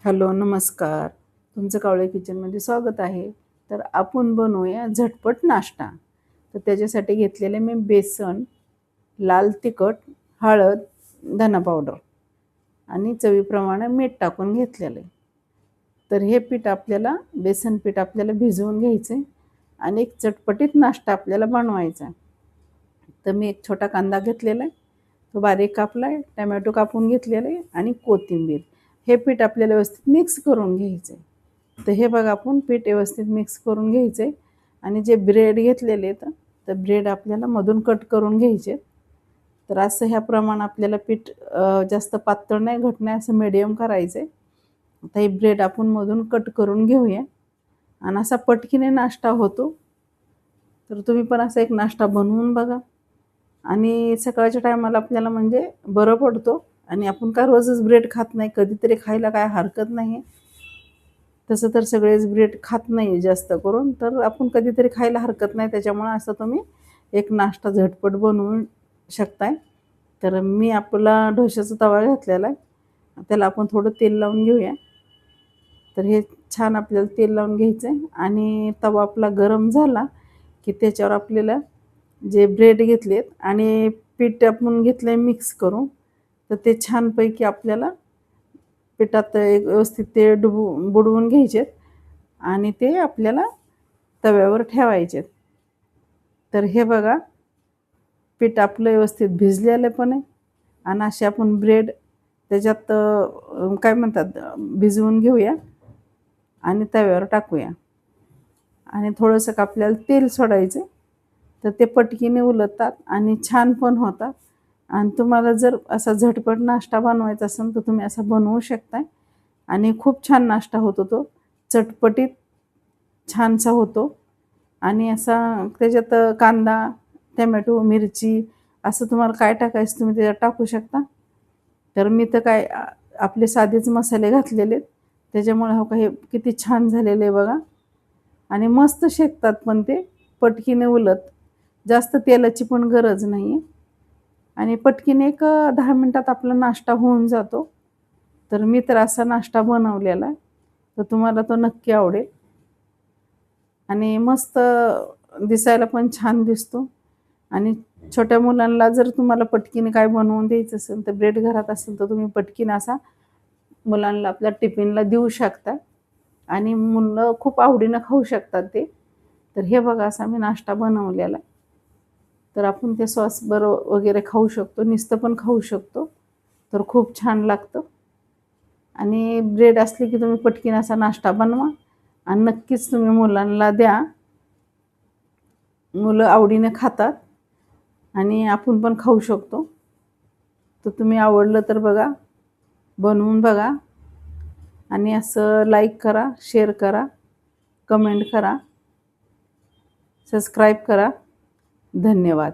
Hello, नमस्कार. तुमचं कावळे किचनमध्ये स्वागत आहे. तर आपण बनवूया झटपट नाश्ता. तर त्याच्यासाठी घेतलेले मी बेसन, लाल तिखट, हळद, धना पावडर आणि चवीप्रमाणे मीठ टाकून घेतलेलं आहे. तर हे पीठ आपल्याला बेसन पीठ आपल्याला भिजवून घ्यायचं आहे आणि एक चटपटीत नाश्ता आपल्याला बनवायचा आहे. तर मी एक छोटा कांदा घेतलेला आहे, तो बारीक कापला आहे, टमॅटो कापून घेतलेला आहे आणि कोथिंबीर. हे पीठ आपल्याला व्यवस्थित मिक्स करून घ्यायचं आहे. तर हे बघा आपण पीठ व्यवस्थित मिक्स करून घ्यायचं आहे आणि जे ब्रेड घेतलेले आहेत तर ब्रेड आपल्याला मधून कट करून घ्यायचे. तर असं ह्या प्रमाण आपल्याला पीठ जास्त पातळ नाही घट नाही असं मिडियम करायचं आहे. आता हे ब्रेड आपण मधून कट करून घेऊया आणि असा पटकीने नाश्ता होतो. तर तुम्ही पण असा एक नाश्ता बनवून बघा आणि सकाळच्या टायमाला आपल्याला म्हणजे बरं पडतो आणि आपण काय रोजच ब्रेड खात नाही, कधीतरी खायला काय हरकत नाही. तसं तर सगळेच ब्रेड खात नाही जास्त करून, तर आपण कधीतरी खायला हरकत नाही. त्याच्यामुळे असं तुम्ही एक नाश्ता झटपट बनवू शकताय. तर मी आपला डोशाचा तवा घेतलेला आहे. त्याला आपण थोडं तेल लावून घेऊया. तर हे छान आपल्याला तेल लावून घ्यायचं आहे आणि तवा आपला गरम झाला की त्याच्यावर आपल्याला जे ब्रेड घेतलेत आणि पीठ आपण घेतलं आहे मिक्स करून, तर ते छानपैकी आपल्याला पिठात एक व्यवस्थित ते बुडवून घ्यायचे आणि ते आपल्याला तव्यावर ठेवायचे. तर हे बघा पीठ आपलं व्यवस्थित भिजलेलं पण आहे आणि असे आपण ब्रेड त्याच्यात काय म्हणतात भिजवून घेऊया आणि तव्यावर टाकूया आणि थोडंसं आपल्याला तेल सोडायचं. तर ते पटकीने उलटतात आणि छान पण होतात. आणि तुम्हाला जर असा झटपट नाश्ता बनवायचा असेल तर तुम्ही असा बनवू शकताय आणि खूप छान नाश्ता होतो तो. चटपटीत छानसा होतो आणि असा त्याच्यात कांदा, टोमॅटो, मिरची असं तुम्हाला काय टाकायचं तुम्ही त्याच्यात टाकू शकता. तर मी तर काय आपले साधेच मसाले घातलेले आहेत. त्याच्यामुळे हो का हे किती छान झालेलं आहे बघा आणि मस्त शेकतात पण ते पटकीने उलट. जास्त तेलाची पण गरज नाही आहे आणि पटकीने एक 10 मिनिटात आपला नाश्ता होऊन जातो. तर मी तर असा नाश्ता बनवलेला आहे. तर तुम्हाला तो नक्की आवडेल आणि मस्त दिसायला पण छान दिसतो आणि छोट्या मुलांना जर तुम्हाला पटकीने काय बनवून द्यायचं असेल तर ब्रेड घरात असेल तर तुम्ही पटकीन असा मुलांना आपल्या टिफिनला देऊ शकता आणि मुलं खूप आवडीनं खाऊ शकतात ते. तर हे बघा असा मी नाश्ता बनवलेला आहे. तर आपण ते सॉस बरोबर वगैरे खाऊ शकतो, नुसतं पण खाऊ शकतो. तर खूप छान लागतं आणि ब्रेड असली की तुम्ही पटकीन असा नाश्ता बनवा आणि नक्कीच तुम्ही मुलांना द्या. मुलं आवडीने खातात आणि आपण पण खाऊ शकतो. तर तुम्ही आवडलं तर बघा, बनवून बघा आणि असं लाईक करा, शेअर करा, कमेंट करा, सबस्क्राईब करा. धन्यवाद.